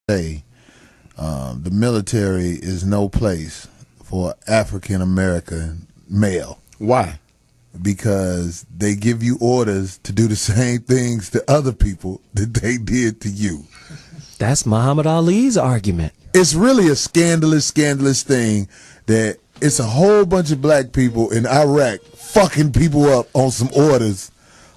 say the military is no place for African American male. Why? Because they give you orders to do the same things to other people that they did to you. That's Muhammad Ali's argument. It's really a scandalous thing that it's a whole bunch of black people in Iraq fucking people up on some orders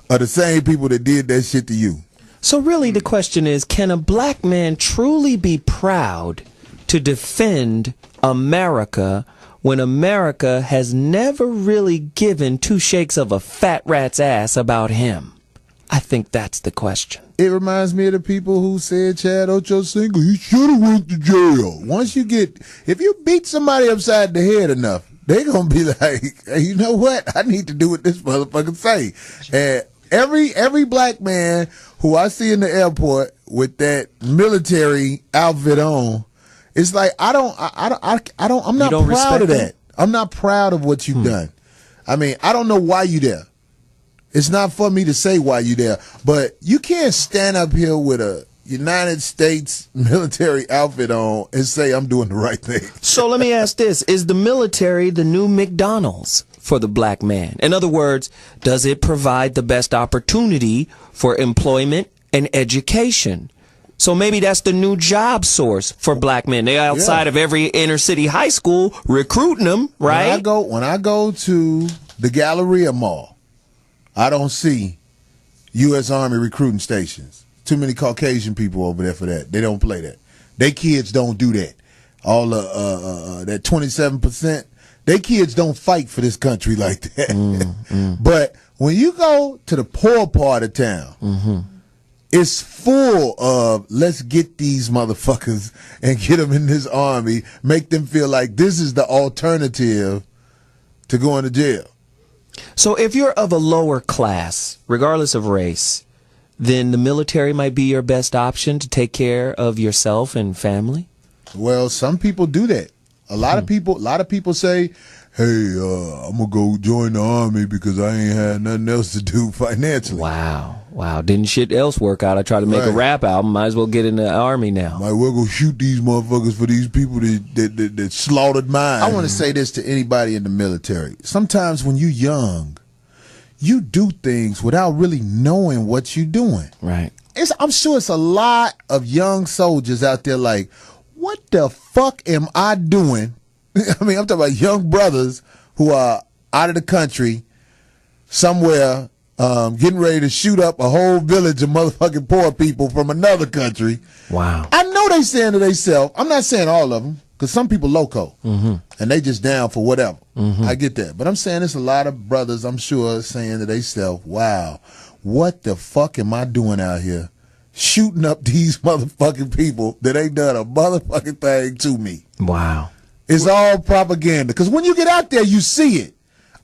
of the same people that did that shit to you. So really the question is, can a black man truly be proud to defend America when America has never really given two shakes of a fat rat's ass about him? I think that's the question. It reminds me of the people who said Chad Ochocinco, he should have went to jail. If you beat somebody upside the head enough, they gonna be like, hey, you know what? I need to do what this motherfucker say. And every black man who I see in the airport with that military outfit on, it's like I'm not proud of that. I'm not proud of what you've done. I mean, I don't know why you there. It's not for me to say why you there, but you can't stand up here with a United States military outfit on and say I'm doing the right thing. So let me ask this. Is the military the new McDonald's for the black man? In other words, does it provide the best opportunity for employment and education? So maybe that's the new job source for black men. They're outside of every inner city high school recruiting them, right? When I go to the Galleria Mall, I don't see U.S. Army recruiting stations. Too many Caucasian people over there for that. They don't play that. They kids don't do that. All that 27%, they kids don't fight for this country like that. But when you go to the poor part of town, it's full of let's get these motherfuckers and get them in this army, make them feel like this is the alternative to going to jail. So if you're of a lower class, regardless of race, then the military might be your best option to take care of yourself and family? Well, some people do that. A lot of people say, hey, I'm going to go join the army because I ain't had nothing else to do financially. Wow. Didn't shit else work out? I tried to make a rap album. Might as well get in the army now. Might well go shoot these motherfuckers for these people that slaughtered mine. I want to say this to anybody in the military. Sometimes when you're young, you do things without really knowing what you're doing. Right. I'm sure it's a lot of young soldiers out there like, what the fuck am I doing? I mean, I'm talking about young brothers who are out of the country somewhere getting ready to shoot up a whole village of motherfucking poor people from another country. Wow. I know they saying to themselves, I'm not saying all of them, because some people loco, and they just down for whatever. I get that. But I'm saying there's a lot of brothers, I'm sure, saying to themselves, wow, what the fuck am I doing out here shooting up these motherfucking people that ain't done a motherfucking thing to me? Wow. It's all propaganda. Because when you get out there, you see it.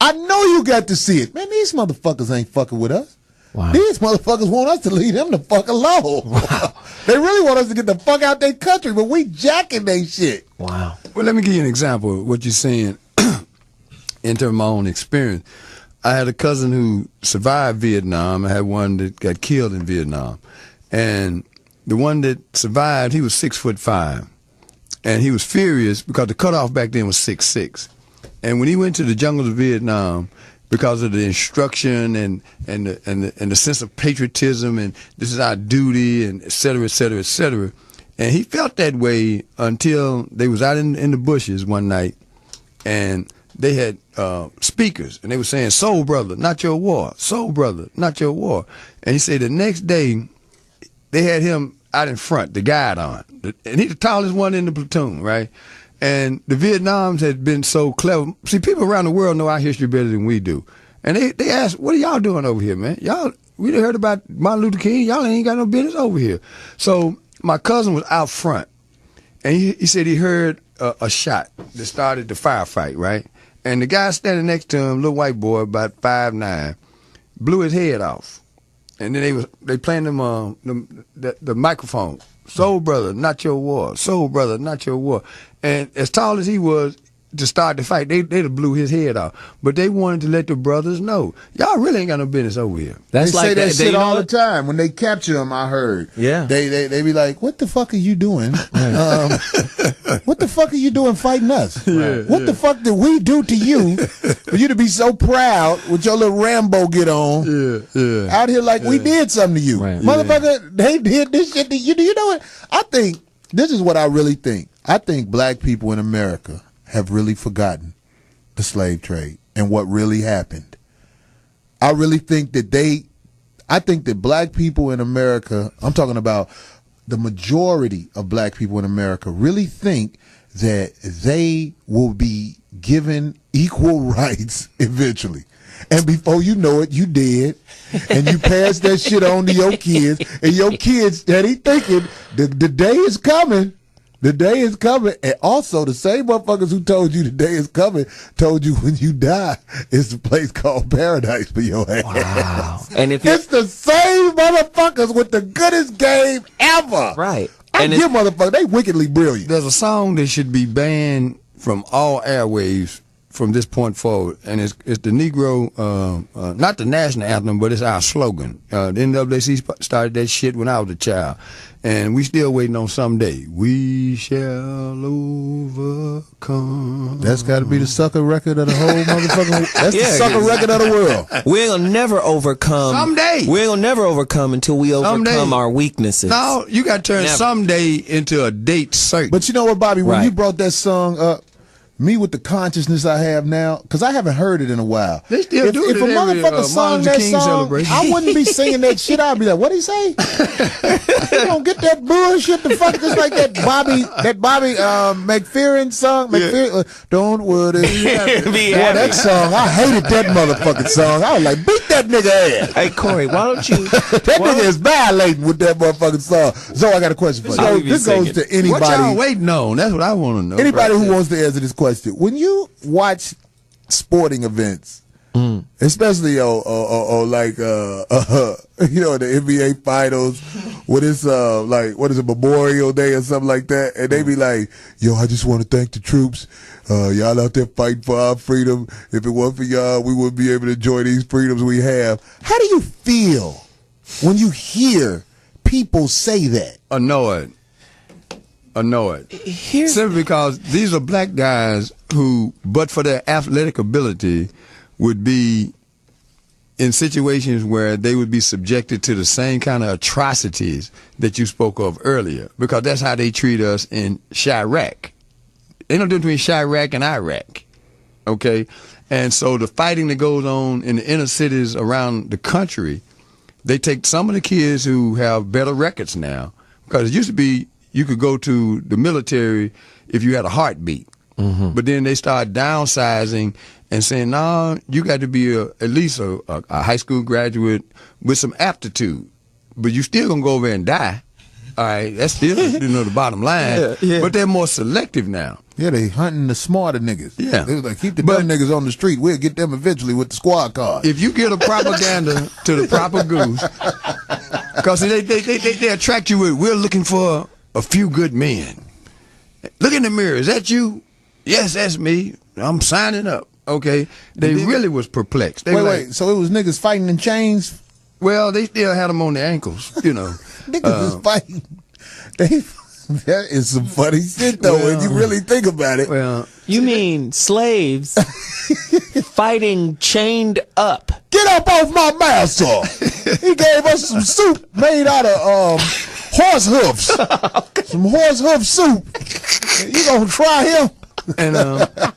I know you got to see it. Man, these motherfuckers ain't fucking with us. Wow. These motherfuckers want us to leave them the fuck alone. Wow. They really want us to get the fuck out their country, but we jacking they shit. Wow. Well, let me give you an example of what you're saying in terms of my own experience. I had a cousin who survived Vietnam. I had one that got killed in Vietnam. And the one that survived, he was 6'5". And he was furious because the cutoff back then was 6'6". And when he went to the jungles of Vietnam, because of the instruction and the sense of patriotism and this is our duty and et cetera, et cetera, et cetera. And he felt that way until they was out in the bushes one night and they had speakers and they were saying, soul brother, not your war. Soul brother, not your war. And he said the next day they had him out in front, the guide on. And he's the tallest one in the platoon, right? And the Vietnams had been so clever. See, people around the world know our history better than we do. And they asked, what are y'all doing over here, man? We done heard about Martin Luther King. Y'all ain't got no business over here. So my cousin was out front. And he said he heard a shot that started the firefight, right? And the guy standing next to him, little white boy, about 5'9", blew his head off. And then they playing the microphone. Soul brother, not your war. Soul brother, not your war. And as tall as he was, to start the fight, they'd have blew his head off. But they wanted to let the brothers know, y'all really ain't got no business over here. They say that shit all the time. When they capture them, I heard. Yeah. They be like, what the fuck are you doing? What the fuck are you doing fighting us? What the fuck did we do to you for you to be so proud with your little Rambo get on? Out here like we did something to you. Motherfucker, they did this shit to you. Do you know what? I think, this is what I really think. I think black people in America have really forgotten the slave trade and what really happened. I really think that I think that black people in America, I'm talking about the majority of black people in America, really think that they will be given equal rights eventually. And before you know it, you dead, and you pass that shit on to your kids, and your kids steady thinking the day is coming. The day is coming. And also, the same motherfuckers who told you the day is coming told you when you die, it's a place called paradise for your ass. Wow. And if it's the same motherfuckers with the goodest game ever. Right. I give motherfuckers, they wickedly brilliant. There's a song that should be banned from all airwaves from this point forward, and it's the Negro, not the national anthem, but it's our slogan. The NAACP started that shit when I was a child, and we still waiting on someday. We shall overcome. That's got to be the sucker record of the whole motherfucking. That's the sucker record of the world. We ain't gonna never overcome. Someday. We ain't gonna never overcome until we overcome our weaknesses. No, you got to turn someday into a date certain. But you know what, Bobby? When you brought that song up, me with the consciousness I have now, because I haven't heard it in a while. They still do it. If a motherfucker sung that song, I wouldn't be singing that shit. I'd be like, what'd he say? You don't get that bullshit. The fuck, just like that Bobby McFerrin song. Don't worry. That song, I hated that motherfucking song. I was like, beat that nigga ass. Hey, Corey, why don't you? That nigga is violating with that motherfucking song. So I got a question for you. So this goes to anybody. What y'all waiting on? That's what I want to know. Anybody who wants to answer this question. When you watch sporting events, especially like the NBA finals, when it's like, what is it, Memorial Day or something like that, and they be like, yo, I just want to thank the troops. Y'all out there fighting for our freedom. If it wasn't for y'all, we wouldn't be able to enjoy these freedoms we have. How do you feel when you hear people say that? Annoyed. Simply because these are black guys who, but for their athletic ability, would be in situations where they would be subjected to the same kind of atrocities that you spoke of earlier, because that's how they treat us in Chirac. They don't do between Chirac and Iraq, okay? And so the fighting that goes on in the inner cities around the country, they take some of the kids who have better records now, because it used to be you could go to the military if you had a heartbeat. But then they start downsizing and saying, no, you got to be at least a high school graduate with some aptitude. But you still going to go over and die. All right, that's still the bottom line. But they're more selective now. Yeah, they hunting the smarter niggas. Yeah. They was like, keep the dumb niggas on the street. We'll get them eventually with the squad car. If you get a propaganda to the proper goose, because they attract you with, we're looking for a few good men. Look in the mirror. Is that you? Yes, that's me. I'm signing up. Okay. They really was perplexed. Wait. So it was niggas fighting in chains? Well, they still had them on their ankles, you know. Niggas was fighting. That is some funny shit, though, when you really think about it. Well, you mean slaves fighting chained up? Get up off my master! He gave us some soup made out of horse hoofs. Some horse hoof soup. You gonna try him? And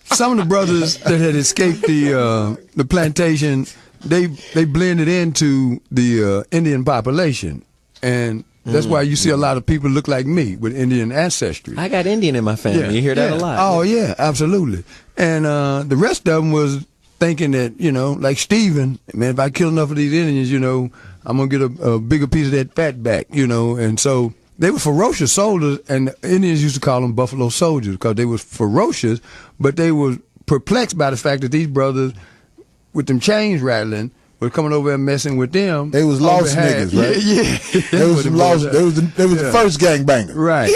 some of the brothers that had escaped the plantation, they blended into the Indian population, and that's why you see a lot of people look like me with Indian ancestry. I got Indian in my family. Yeah, you hear that a lot. Oh yeah, absolutely. And the rest of them was thinking that, you know, like Stephen, man, if I kill enough of these Indians, you know, I'm gonna get a bigger piece of that fat back, you know. And so they were ferocious soldiers, and the Indians used to call them buffalo soldiers because they was ferocious, but they were perplexed by the fact that these brothers, with them chains rattling, was coming over and messing with them. They was lost niggas, right? Yeah. They was some lost. They was the first gangbanger. Right.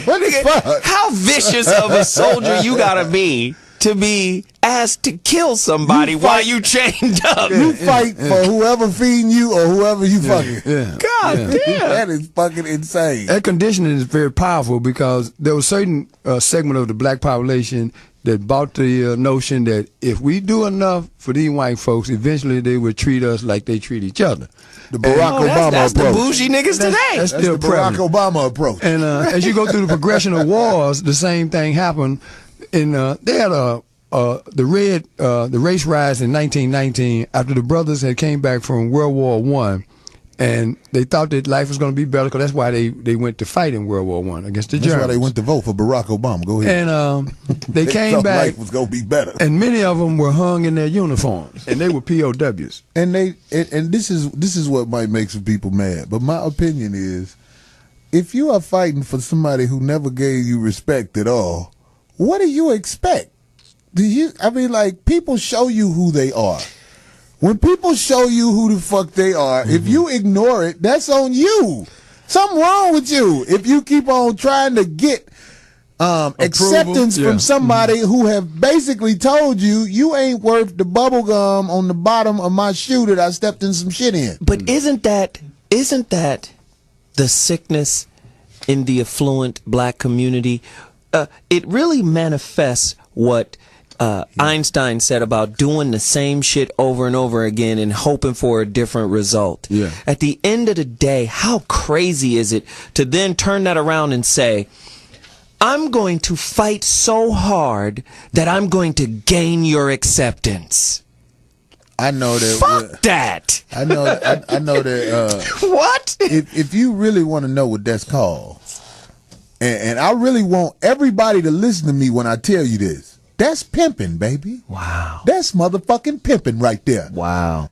What the fuck? How vicious of a soldier you gotta be to be asked to kill somebody while you chained up? You fight for whoever feeding you or whoever you fucking. Yeah. God damn. That is fucking insane. That conditioning is very powerful because there was certain segment of the black population that bought the notion that if we do enough for these white folks, eventually they would treat us like they treat each other. The Barack Obama that's approach. the bougie niggas today. That's That's still the Barack prevalent. Obama approach. And as you go through the progression of wars, the same thing happened. In they had the race riots in 1919 after the brothers had came back from World War I, and they thought that life was going to be better because that's why they went to fight in World War I against the That's Germans. why they went to vote for Barack Obama. Go ahead. And they came thought back, life was gonna be better. and many of them were hung in their uniforms, and they were POWs. And this is what might make some people mad. But my opinion is, if you are fighting for somebody who never gave you respect at all, what do you expect? People show you who they are. When people show you who the fuck they are, if you ignore it, that's on you. Something wrong with you. If you keep on trying to get acceptance from somebody who have basically told you you ain't worth the bubble gum on the bottom of my shoe that I stepped in some shit in. But isn't that the sickness in the affluent black community? It really manifests what Einstein said about doing the same shit over and over again and hoping for a different result. Yeah. At the end of the day, how crazy is it to then turn that around and say, I'm going to fight so hard that I'm going to gain your acceptance? I know that. Fuck that. I know that. What? If you really want to know what that's called, and I really want everybody to listen to me when I tell you this, that's pimping, baby. Wow. That's motherfucking pimping right there. Wow.